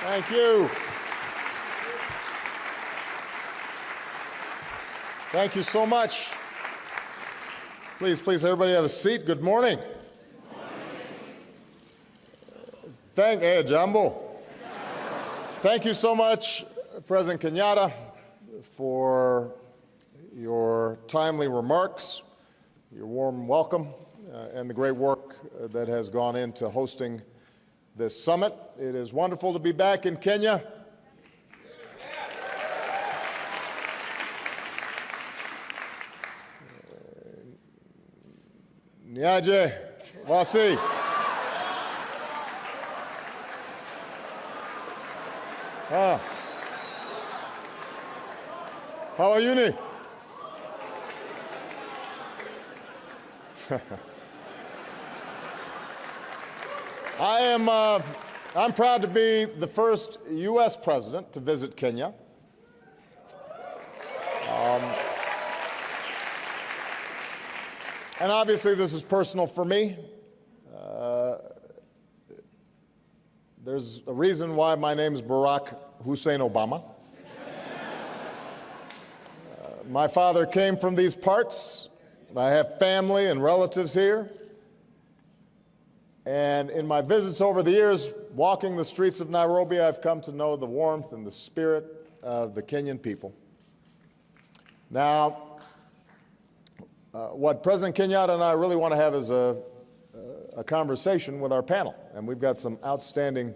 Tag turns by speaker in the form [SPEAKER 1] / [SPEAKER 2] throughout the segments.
[SPEAKER 1] Thank you. Thank you so much. Please, everybody have a seat. Good morning. Hey, Jumbo. Thank you so much, President Kenyatta, for your timely remarks, your warm welcome, and the great work that has gone into hosting this summit. It is wonderful to be back in Kenya. Niaje, wasi. How are you? I'm proud to be the first U.S. president to visit Kenya. And obviously this is personal for me. There's a reason why my name is Barack Hussein Obama. My father came from these parts. I have family and relatives here. And in my visits over the years, walking the streets of Nairobi, I've come to know the warmth and the spirit of the Kenyan people. Now, what President Kenyatta and I really want to have is a conversation with our panel. And we've got some outstanding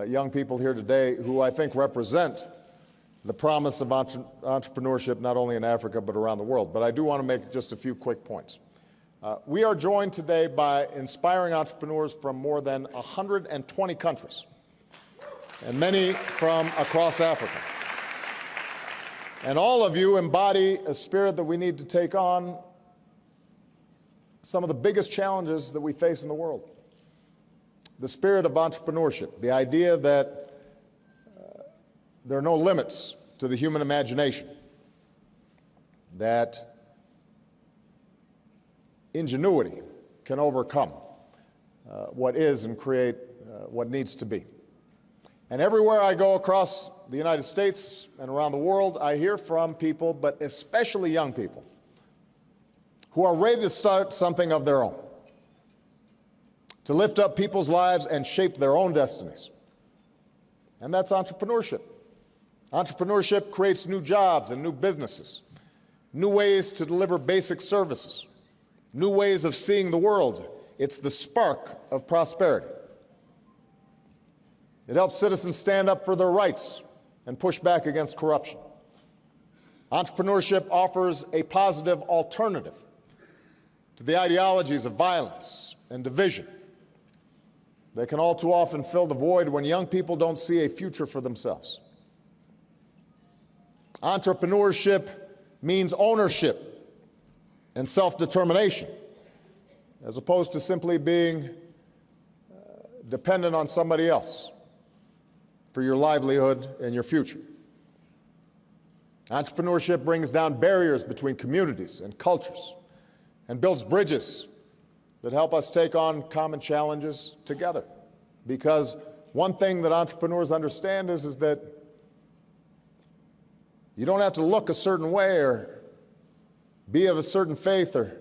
[SPEAKER 1] young people here today who I think represent the promise of entrepreneurship not only in Africa but around the world. But I do want to make just a few quick points. We are joined today by inspiring entrepreneurs from more than 120 countries, and many from across Africa. And all of you embody a spirit that we need to take on some of the biggest challenges that we face in the world. The spirit of entrepreneurship, the idea that there are no limits to the human imagination, that ingenuity can overcome what is and create what needs to be. And everywhere I go across the United States and around the world, I hear from people, but especially young people, who are ready to start something of their own, to lift up people's lives and shape their own destinies. And that's entrepreneurship. Entrepreneurship creates new jobs and new businesses, new ways to deliver basic services, new ways of seeing the world. It's the spark of prosperity. It helps citizens stand up for their rights and push back against corruption. Entrepreneurship offers a positive alternative to the ideologies of violence and division. They can all too often fill the void when young people don't see a future for themselves. Entrepreneurship means ownership and self-determination, as opposed to simply being dependent on somebody else for your livelihood and your future. Entrepreneurship brings down barriers between communities and cultures and builds bridges that help us take on common challenges together. Because one thing that entrepreneurs understand is that you don't have to look a certain way or be of a certain faith or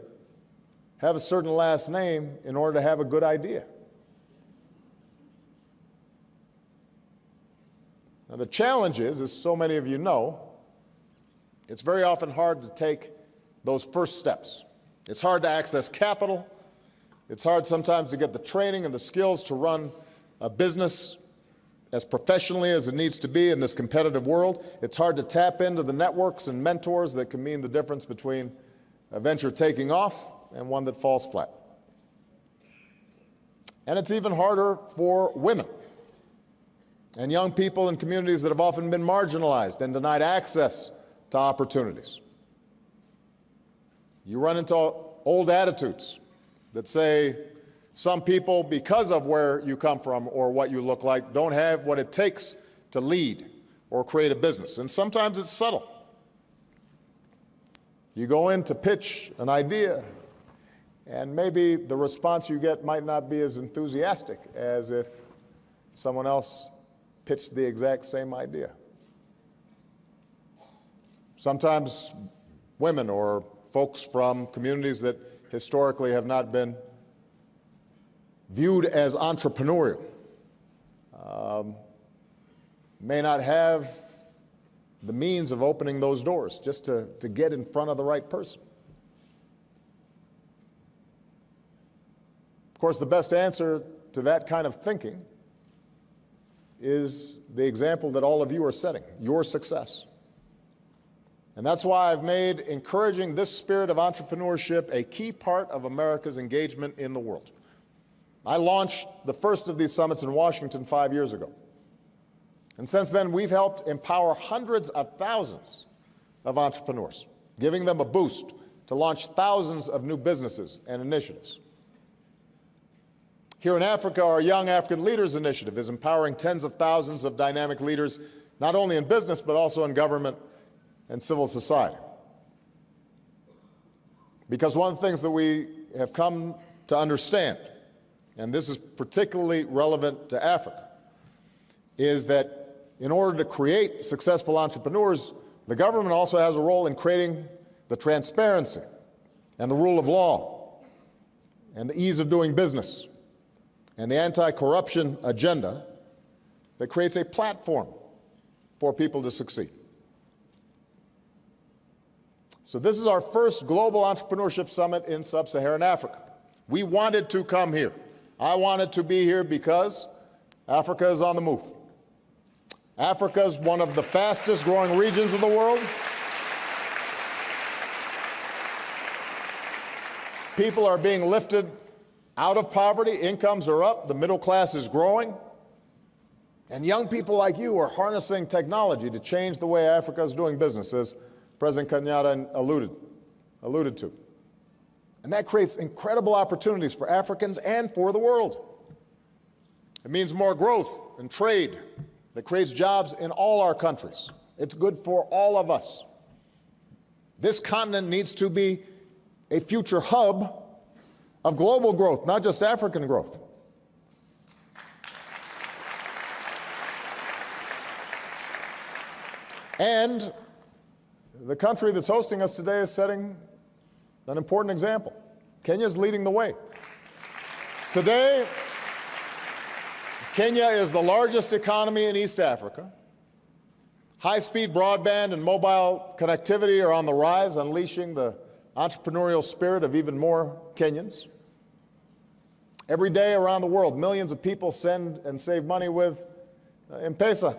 [SPEAKER 1] have a certain last name in order to have a good idea. Now the challenge is, as so many of you know, it's very often hard to take those first steps. It's hard to access capital. It's hard sometimes to get the training and the skills to run a business as professionally as it needs to be in this competitive world. It's hard to tap into the networks and mentors that can mean the difference between a venture taking off and one that falls flat. And it's even harder for women and young people in communities that have often been marginalized and denied access to opportunities. You run into old attitudes that say some people, because of where you come from or what you look like, don't have what it takes to lead or create a business. And sometimes it's subtle. You go in to pitch an idea, and maybe the response you get might not be as enthusiastic as if someone else pitched the exact same idea. Sometimes women or folks from communities that historically have not been viewed as entrepreneurial may not have the means of opening those doors just to get in front of the right person. Of course, the best answer to that kind of thinking is the example that all of you are setting, your success. And that's why I've made encouraging this spirit of entrepreneurship a key part of America's engagement in the world. I launched the first of these summits in Washington 5 years ago. And since then, we've helped empower hundreds of thousands of entrepreneurs, giving them a boost to launch thousands of new businesses and initiatives. Here in Africa, our Young African Leaders Initiative is empowering tens of thousands of dynamic leaders, not only in business, but also in government and civil society. Because one of the things that we have come to understand, and this is particularly relevant to Africa, is that in order to create successful entrepreneurs, the government also has a role in creating the transparency and the rule of law and the ease of doing business and the anti-corruption agenda that creates a platform for people to succeed. So this is our first global entrepreneurship summit in sub-Saharan Africa. We wanted to come here. I wanted to be here because Africa is on the move. Africa is one of the fastest growing regions of the world. People are being lifted out of poverty, incomes are up, the middle class is growing, and young people like you are harnessing technology to change the way Africa is doing business, as President Kenyatta alluded to. And that creates incredible opportunities for Africans and for the world. It means more growth and trade that creates jobs in all our countries. It's good for all of us. This continent needs to be a future hub of global growth, not just African growth. And the country that's hosting us today is setting an important example. Kenya is leading the way. Today, Kenya is the largest economy in East Africa. High-speed broadband and mobile connectivity are on the rise, unleashing the entrepreneurial spirit of even more Kenyans. Every day around the world, millions of people send and save money with M-Pesa.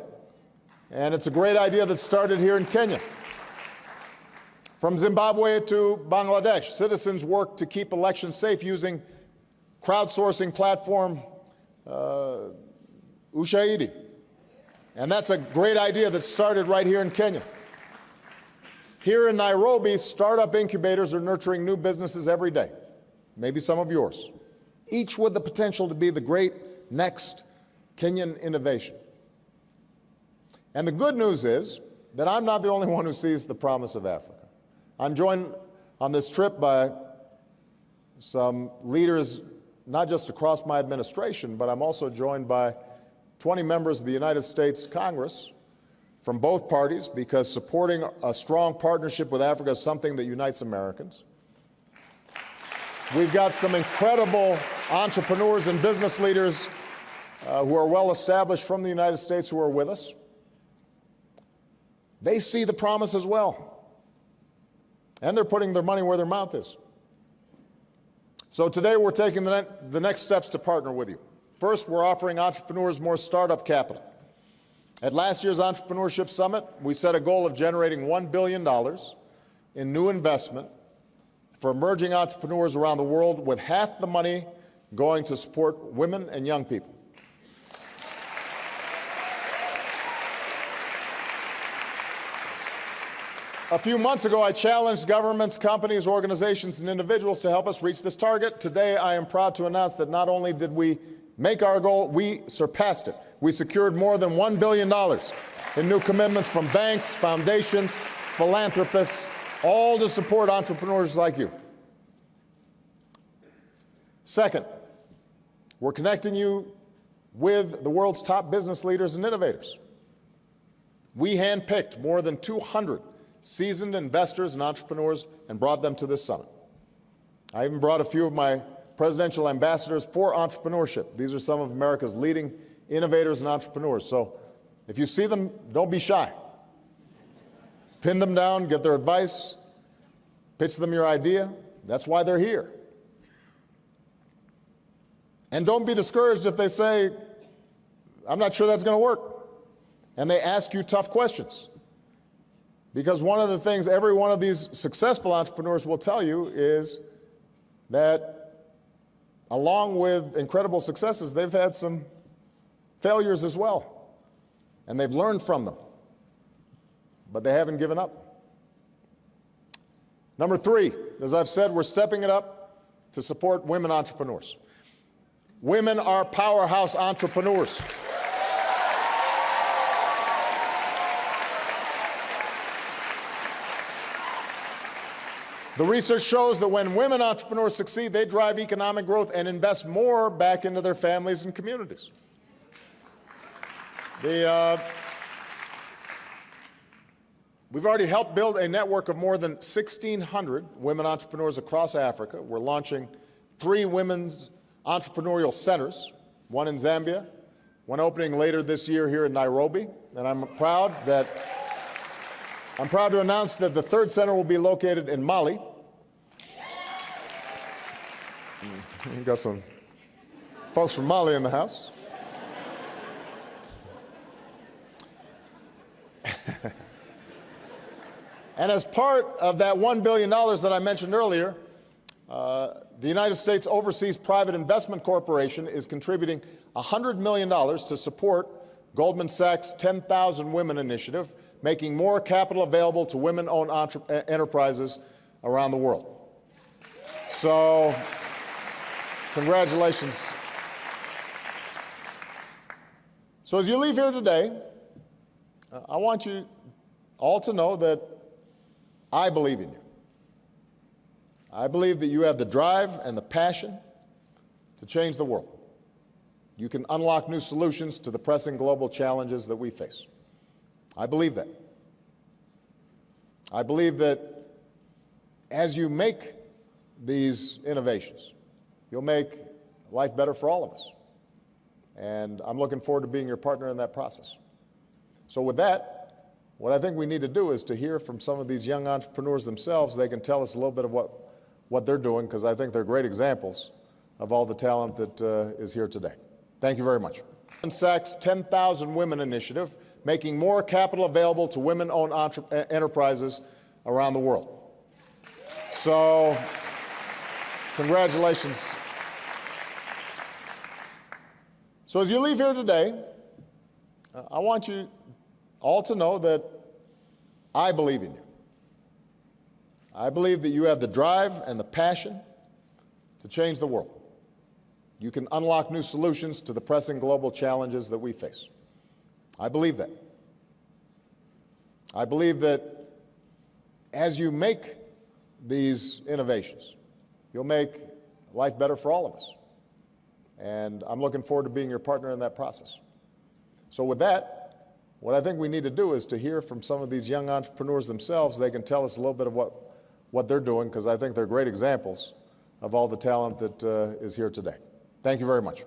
[SPEAKER 1] And it's a great idea that started here in Kenya. From Zimbabwe to Bangladesh, citizens work to keep elections safe using crowdsourcing platform Ushahidi. And that's a great idea that started right here in Kenya. Here in Nairobi, startup incubators are nurturing new businesses every day, maybe some of yours, each with the potential to be the great next Kenyan innovation. And the good news is that I'm not the only one who sees the promise of Africa. I'm joined on this trip by some leaders, not just across my administration, but I'm also joined by 20 members of the United States Congress from both parties, because supporting a strong partnership with Africa is something that unites Americans. We've got some incredible entrepreneurs and business leaders who are well established from the United States who are with us. They see the promise as well, and they're putting their money where their mouth is. So today we're taking the next steps to partner with you. First, we're offering entrepreneurs more startup capital. At last year's Entrepreneurship Summit, we set a goal of generating $1 billion in new investment for emerging entrepreneurs around the world, with half the money going to support women and young people. A few months ago, I challenged governments, companies, organizations, and individuals to help us reach this target. Today, I am proud to announce that not only did we make our goal, we surpassed it. We secured more than $1 billion in new commitments from banks, foundations, philanthropists, all to support entrepreneurs like you. Second, we're connecting you with the world's top business leaders and innovators. We handpicked more than 200 seasoned investors and entrepreneurs and brought them to this summit. I even brought a few of my presidential ambassadors for entrepreneurship. These are some of America's leading innovators and entrepreneurs. So if you see them, don't be shy. Pin them down, get their advice, pitch them your idea. That's why they're here. And don't be discouraged if they say, I'm not sure that's going to work. And they ask you tough questions. Because one of the things every one of these successful entrepreneurs will tell you is that along with incredible successes, they've had some failures as well. And they've learned from them. But they haven't given up. Number 3, as I've said, we're stepping it up to support women entrepreneurs. Women are powerhouse entrepreneurs. The research shows that when women entrepreneurs succeed, they drive economic growth and invest more back into their families and communities. We've already helped build a network of more than 1,600 women entrepreneurs across Africa. We're launching 3 women's entrepreneurial centers, one in Zambia, one opening later this year here in Nairobi. And I'm proud to announce that the 3rd center will be located in Mali. We've got some folks from Mali in the house. And as part of that $1 billion that I mentioned earlier, the United States Overseas Private Investment Corporation is contributing $100 million to support Goldman Sachs' 10,000 Women initiative, making more capital available to women-owned enterprises around the world. So, congratulations. So as you leave here today, I want you all to know that I believe in you. I believe that you have the drive and the passion to change the world. You can unlock new solutions to the pressing global challenges that we face. I believe that. I believe that as you make these innovations, you'll make life better for all of us. And I'm looking forward to being your partner in that process. So with that, what I think we need to do is to hear from some of these young entrepreneurs themselves. They can tell us a little bit of what they're doing, because I think they're great examples of all the talent that is here today. Thank you very much. Goldman Sachs' 10,000 Women initiative, making more capital available to women-owned enterprises around the world. So, congratulations. So as you leave here today, I want you all to know that I believe in you. I believe that you have the drive and the passion to change the world. You can unlock new solutions to the pressing global challenges that we face. I believe that. I believe that as you make these innovations, you'll make life better for all of us. And I'm looking forward to being your partner in that process. So with that, what I think we need to do is to hear from some of these young entrepreneurs themselves. They can tell us a little bit of what they're doing, because I think they're great examples of all the talent that is here today. Thank you very much.